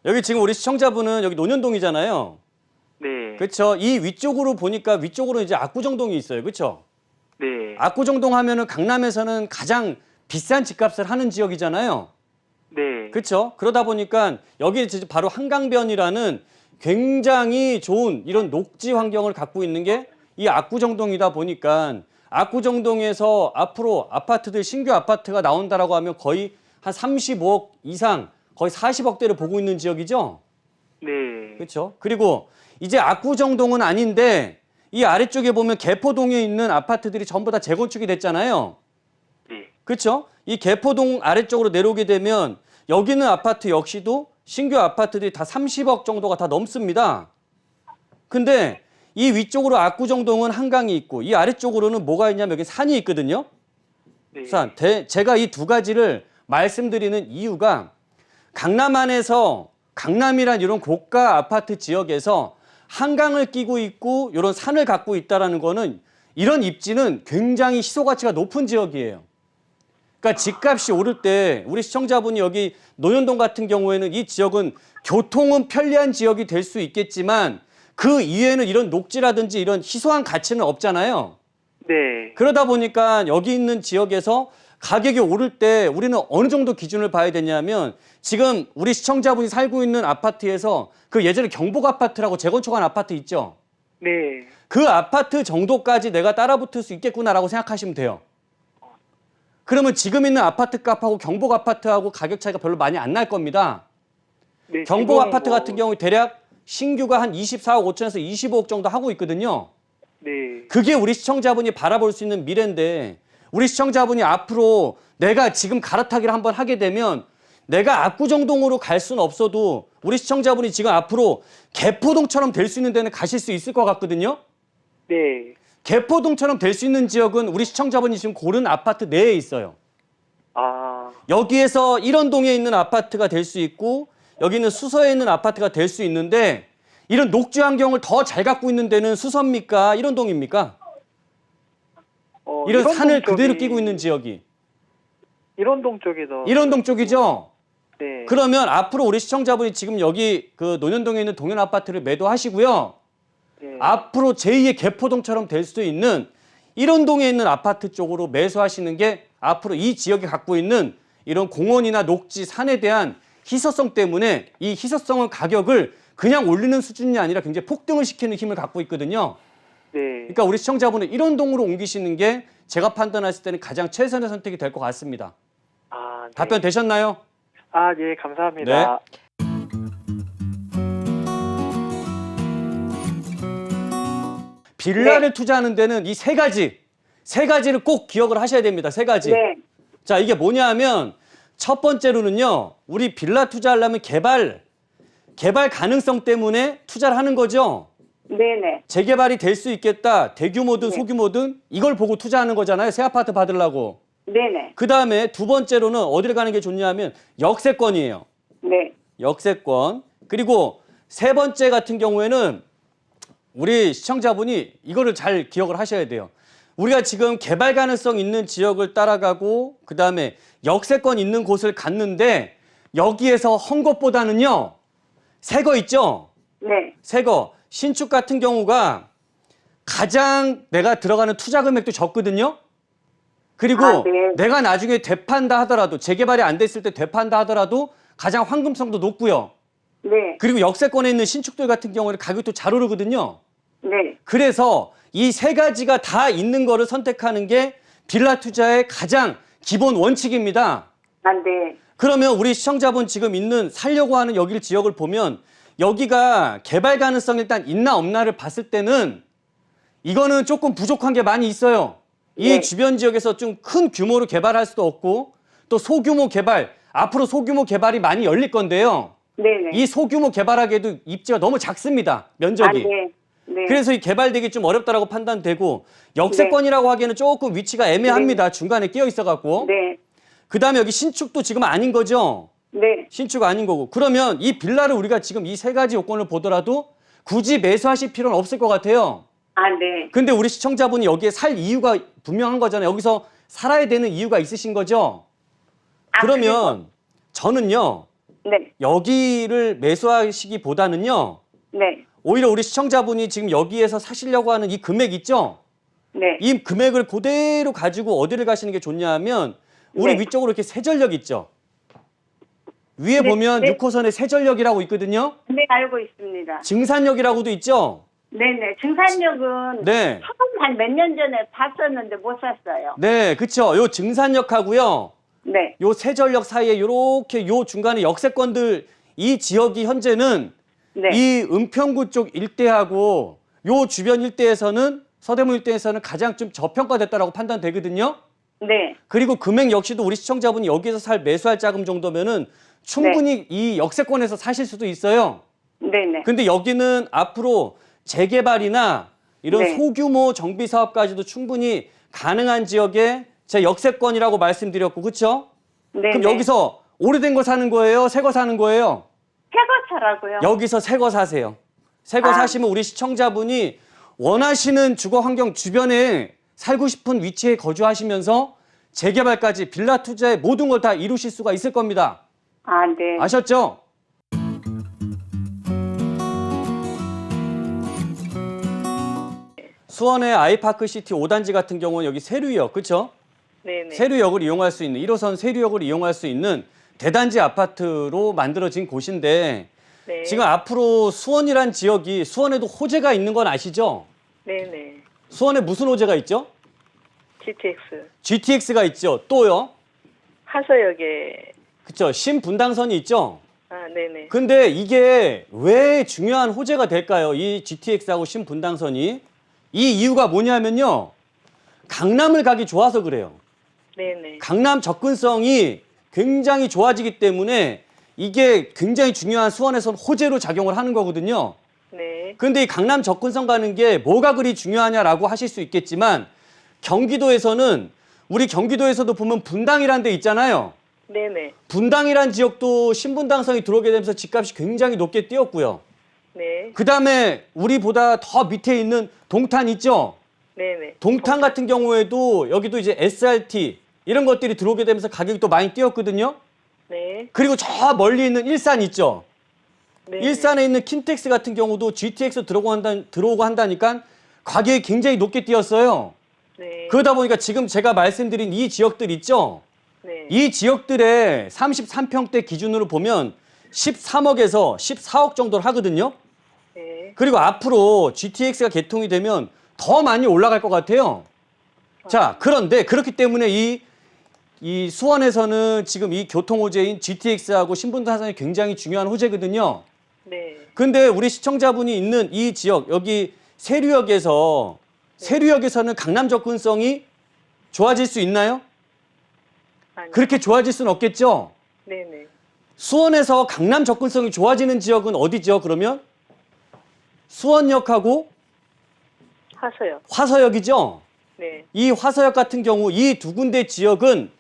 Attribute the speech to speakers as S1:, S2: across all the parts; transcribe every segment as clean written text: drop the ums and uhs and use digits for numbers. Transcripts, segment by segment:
S1: 여기 지금 우리 시청자분은 여기 논현동이잖아요.
S2: 네.
S1: 그렇죠. 이 위쪽으로 보니까 위쪽으로 이제 압구정동이 있어요. 그렇죠?
S2: 네.
S1: 압구정동 하면은 강남에서는 가장 비싼 집값을 하는 지역이잖아요.
S2: 네.
S1: 그렇죠? 그러다 보니까 여기 바로 한강변이라는 굉장히 좋은 이런 녹지 환경을 갖고 있는 게 이 압구정동이다 보니까 압구정동에서 앞으로 아파트들 신규 아파트가 나온다라고 하면 거의 한 35억 이상 거의 40억대를 보고 있는 지역이죠.
S2: 네.
S1: 그렇죠? 그리고 이제 압구정동은 아닌데 이 아래쪽에 보면 개포동에 있는 아파트들이 전부 다 재건축이 됐잖아요.
S2: 네.
S1: 그렇죠? 이 개포동 아래쪽으로 내려오게 되면 여기는 아파트 역시도 신규 아파트들이 다 30억 정도가 다 넘습니다. 근데 이 위쪽으로 압구정동은 한강이 있고 이 아래쪽으로는 뭐가 있냐면 여기 산이 있거든요.
S2: 네.
S1: 산. 제가 이 두 가지를 말씀드리는 이유가 강남 안에서 강남이란 이런 고가 아파트 지역에서 한강을 끼고 있고 이런 산을 갖고 있다라는 거는 이런 입지는 굉장히 희소 가치가 높은 지역이에요. 그러니까 집값이 오를 때 우리 시청자분이 여기 논현동 같은 경우에는 이 지역은 교통은 편리한 지역이 될 수 있겠지만 그 이외에는 이런 녹지라든지 이런 희소한 가치는 없잖아요.
S2: 네.
S1: 그러다 보니까 여기 있는 지역에서 가격이 오를 때 우리는 어느 정도 기준을 봐야 되냐면 지금 우리 시청자분이 살고 있는 아파트에서 그 예전에 경복 아파트라고 재건축한 아파트 있죠.
S2: 네.
S1: 그 아파트 정도까지 내가 따라붙을 수 있겠구나라고 생각하시면 돼요. 그러면 지금 있는 아파트 값하고 경복 아파트하고 가격 차이가 별로 많이 안 날 겁니다.
S2: 네.
S1: 경복 아파트 같은 경우 대략 신규가 한 24억 5천에서 25억 정도 하고 있거든요.
S2: 네.
S1: 그게 우리 시청자분이 바라볼 수 있는 미래인데 우리 시청자분이 앞으로 내가 지금 갈아타기를 한번 하게 되면 내가 압구정동으로 갈 수는 없어도 우리 시청자분이 지금 앞으로 개포동처럼 될 수 있는 데는 가실 수 있을 것 같거든요.
S2: 네.
S1: 개포동처럼 될 수 있는 지역은 우리 시청자분이 지금 고른 아파트 내에 있어요.
S2: 아.
S1: 여기에서 일원동에 있는 아파트가 될 수 있고 여기는 수서에 있는 아파트가 될 수 있는데 이런 녹지 환경을 더 잘 갖고 있는 데는 수서입니까? 일원동입니까? 이런 산을 그대로 끼고 있는 지역이.
S2: 일원동 쪽에서.
S1: 일원동 쪽이죠?
S2: 네.
S1: 그러면 앞으로 우리 시청자분이 지금 여기 그 논현동에 있는 동현 아파트를 매도하시고요.
S2: 네.
S1: 앞으로 제2의 개포동처럼 될 수도 있는 일원동에 있는 아파트 쪽으로 매수하시는 게 앞으로 이 지역이 갖고 있는 이런 공원이나 녹지, 산에 대한 희소성 때문에 이 희소성의 가격을 그냥 올리는 수준이 아니라 굉장히 폭등을 시키는 힘을 갖고 있거든요.
S2: 네.
S1: 그러니까 우리 시청자분은 일원동으로 옮기시는 게 제가 판단했을 때는 가장 최선의 선택이 될 것 같습니다.
S2: 아, 네.
S1: 답변 되셨나요?
S2: 아, 예, 감사합니다.
S1: 빌라를 투자하는 데는 이 세 가지를 꼭 기억을 하셔야 됩니다. 세 가지.
S3: 네.
S1: 자, 이게 뭐냐면 첫 번째로는요. 우리 빌라 투자하려면 개발 가능성 때문에 투자를 하는 거죠.
S3: 네네.
S1: 재개발이 될 수 있겠다. 대규모든
S3: 네.
S1: 소규모든 이걸 보고 투자하는 거잖아요. 새 아파트 받으려고.
S3: 네네.
S1: 그다음에 두 번째로는 어디를 가는 게 좋냐면 역세권이에요.
S3: 네.
S1: 역세권. 그리고 세 번째 같은 경우에는 우리 시청자분이 이거를 잘 기억을 하셔야 돼요. 우리가 지금 개발 가능성 있는 지역을 따라가고 그다음에 역세권 있는 곳을 갔는데 여기에서 헌 것보다는요. 새 거 있죠?
S3: 네.
S1: 새 거. 신축 같은 경우가 가장 내가 들어가는 투자 금액도 적거든요. 그리고
S3: 아, 네.
S1: 내가 나중에 되판다 하더라도 재개발이 안 됐을 때 되판다 하더라도 가장 황금성도 높고요.
S3: 네.
S1: 그리고 역세권에 있는 신축들 같은 경우는 가격도 잘 오르거든요.
S3: 네.
S1: 그래서 이 세 가지가 다 있는 거를 선택하는 게 빌라 투자의 가장 기본 원칙입니다.
S3: 아, 네.
S1: 그러면 우리 시청자분 지금 살려고 하는 여기 지역을 보면 여기가 개발 가능성 일단 있나 없나를 봤을 때는 이거는 조금 부족한 게 많이 있어요. 이
S3: 네.
S1: 주변 지역에서 좀 큰 규모로 개발할 수도 없고 또 소규모 개발, 앞으로 소규모 개발이 많이 열릴 건데요.
S3: 네네.
S1: 이 소규모 개발하기에도 입지가 너무 작습니다. 면적이.
S3: 아, 네. 네.
S1: 그래서 이 개발되기 좀 어렵다라고 판단되고 역세권이라고 하기에는 조금 위치가 애매합니다. 중간에 끼어 있어갖고.
S3: 네.
S1: 그다음에 여기 신축도 지금 아닌 거죠.
S3: 네.
S1: 신축 아닌 거고. 그러면 이 빌라를 우리가 지금 이 세 가지 요건을 보더라도 굳이 매수하실 필요는 없을 것 같아요.
S3: 아, 네.
S1: 근데 우리 시청자분이 여기에 살 이유가 분명한 거잖아요. 여기서 살아야 되는 이유가 있으신 거죠? 그러면 저는요.
S3: 네.
S1: 여기를 매수하시기보다는요.
S3: 네.
S1: 오히려 우리 시청자분이 지금 여기에서 사시려고 하는 이 금액 있죠?
S3: 네.
S1: 이 금액을 그대로 가지고 어디를 가시는 게 좋냐면 우리
S3: 네.
S1: 위쪽으로 이렇게 세전력 있죠? 위에
S3: 네,
S1: 보면
S3: 네.
S1: 6호선에 세전력이라고 있거든요?
S3: 네, 알고 있습니다.
S1: 증산역이라고도 있죠?
S3: 네네. 증산역은
S1: 네.
S3: 처음 한 몇 년 전에 봤었는데 못 샀어요.
S1: 네, 그쵸. 요 증산역하고요.
S3: 네.
S1: 요 세전력 사이에 요렇게 요 중간에 역세권들 이 지역이 현재는
S3: 네.
S1: 이 은평구 쪽 일대하고 요 주변 일대에서는 서대문 일대에서는 가장 좀 저평가됐다라고 판단되거든요.
S3: 네.
S1: 그리고 금액 역시도 우리 시청자분이 여기서 매수할 자금 정도면은 충분히 이 역세권에서 사실 수도 있어요.
S3: 네네.
S1: 근데 여기는 앞으로 재개발이나 이런
S3: 네.
S1: 소규모 정비 사업까지도 충분히 가능한 지역에 제 역세권이라고 말씀드렸고, 그렇죠?
S3: 네.
S1: 그럼 여기서 오래된 거 사는 거예요? 새 거 사는 거예요?
S3: 새거 차라고요?
S1: 여기서 새 거 사세요. 새 거
S3: 아.
S1: 사시면 우리 시청자분이 원하시는 주거 환경 주변에 살고 싶은 위치에 거주하시면서 재개발까지 빌라 투자의 모든 걸 다 이루실 수가 있을 겁니다.
S3: 아, 네.
S1: 아셨죠? 수원의 아이파크시티 5단지 같은 경우는 여기 세류역, 그렇죠?
S2: 네네.
S1: 세류역을 이용할 수 있는 1호선 세류역을 이용할 수 있는 대단지 아파트로 만들어진 곳인데
S2: 네.
S1: 지금 앞으로 수원이란 지역이 수원에도 호재가 있는 건 아시죠?
S2: 네네.
S1: 수원에 무슨 호재가 있죠?
S2: GTX.
S1: GTX가 있죠. 또요?
S2: 하서역에.
S1: 그렇죠. 신분당선이 있죠.
S2: 아, 네네.
S1: 근데 이게 왜 중요한 호재가 될까요? 이 GTX하고 신분당선이. 이 이유가 뭐냐면요. 강남을 가기 좋아서 그래요.
S2: 네네.
S1: 강남 접근성이 굉장히 좋아지기 때문에 이게 굉장히 중요한 수원에서는 호재로 작용을 하는 거거든요.
S2: 네.
S1: 근데 이 강남 접근성 가는 게 뭐가 그리 중요하냐라고 하실 수 있겠지만 경기도에서는 우리 경기도에서도 보면 분당이라는 데 있잖아요.
S2: 네네.
S1: 분당이란 지역도 신분당선이 들어오게 되면서 집값이 굉장히 높게 뛰었고요.
S2: 네.
S1: 그 다음에 우리보다 더 밑에 있는 동탄 있죠?
S2: 네네.
S1: 동탄 같은 경우에도 여기도 이제 SRT 이런 것들이 들어오게 되면서 가격이 또 많이 뛰었거든요.
S2: 네.
S1: 그리고 저 멀리 있는 일산 있죠?
S2: 네.
S1: 일산에 있는 킨텍스 같은 경우도 GTX 들어오고 한다니까 가격이 굉장히 높게 뛰었어요.
S2: 네.
S1: 그러다 보니까 지금 제가 말씀드린 이 지역들 있죠?
S2: 네.
S1: 이 지역들의 33평대 기준으로 보면 13억에서 14억 정도를 하거든요.
S2: 네.
S1: 그리고 앞으로 GTX가 개통이 되면 더 많이 올라갈 것 같아요. 자, 그런데 그렇기 때문에 이 수원에서는 지금 이 교통 호재인 GTX하고 신분당선이 굉장히 중요한 호재거든요.
S2: 네.
S1: 근데 우리 시청자분이 있는 이 지역, 여기 세류역에서는 강남 접근성이 좋아질 수 있나요?
S2: 아니.
S1: 그렇게 좋아질 수는 없겠죠?
S2: 네네.
S1: 수원에서 강남 접근성이 좋아지는 지역은 어디죠, 그러면? 수원역하고
S2: 하서역.
S1: 화서역이죠?
S2: 네.
S1: 이 화서역 같은 경우 이 두 군데 지역은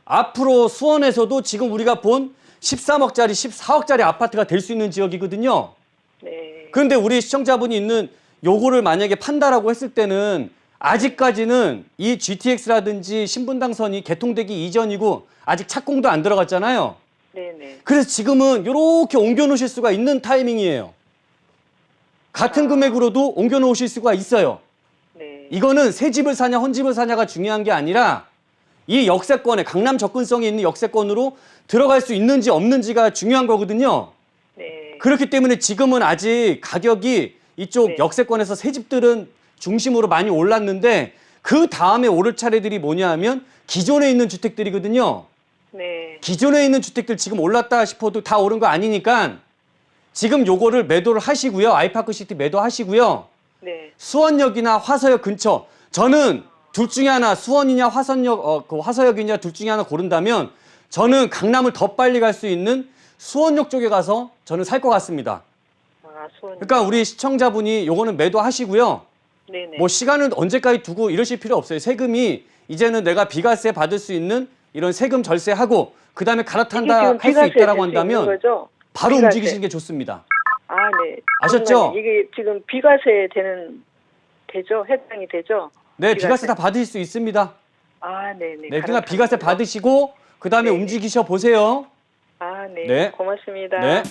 S1: 앞으로 수원에서도 지금 우리가 본 13억짜리, 14억짜리 아파트가 될 수 있는 지역이거든요.
S2: 네.
S1: 그런데 우리 시청자분이 있는 요거를 만약에 판다라고 했을 때는 아직까지는 이 GTX라든지 신분당선이 개통되기 이전이고 아직 착공도 안 들어갔잖아요.
S2: 네네.
S1: 그래서 지금은 이렇게 옮겨 놓으실 수가 있는 타이밍이에요. 같은 금액으로도 옮겨 놓으실 수가 있어요.
S2: 네.
S1: 이거는 새 집을 사냐 헌 집을 사냐가 중요한 게 아니라 이 역세권에 강남 접근성이 있는 역세권으로 들어갈 수 있는지 없는지가 중요한 거거든요.
S2: 네.
S1: 그렇기 때문에 지금은 아직 가격이 이쪽
S2: 네.
S1: 역세권에서 새 집들은 중심으로 많이 올랐는데 그 다음에 오를 차례들이 뭐냐 하면 기존에 있는 주택들이거든요.
S2: 네.
S1: 기존에 있는 주택들 지금 올랐다 싶어도 다 오른 거 아니니까 지금 요거를 매도를 하시고요. 아이파크시티 매도하시고요.
S2: 네.
S1: 수원역이나 화서역 근처. 저는 둘 중에 하나 수원이냐 화서역이냐 둘 중에 하나 고른다면 저는 강남을 더 빨리 갈 수 있는 수원역 쪽에 가서 저는 살 것 같습니다.
S2: 아, 수원.
S1: 그러니까 우리 시청자분이 요거는 매도하시고요.
S2: 네네.
S1: 뭐 시간을 언제까지 두고 이러실 필요 없어요. 세금이 이제는 내가 비과세 받을 수 있는 이런 세금 절세하고 그다음에 갈아탄다 할 수 있다라고 한다면
S2: 거죠?
S1: 바로
S2: 비과세.
S1: 움직이시는 게 좋습니다.
S2: 아, 네.
S1: 아셨죠?
S2: 잠깐만요. 이게 지금 비과세 되죠? 해당이 되죠?
S1: 네,
S2: 비과세.
S1: 비과세 다 받으실 수 있습니다.
S2: 아, 네네.
S1: 네, 그러니까 비과세 받으시고 그다음에
S2: 네네.
S1: 움직이셔 보세요.
S2: 아, 네.
S1: 네.
S2: 고맙습니다.
S1: 네.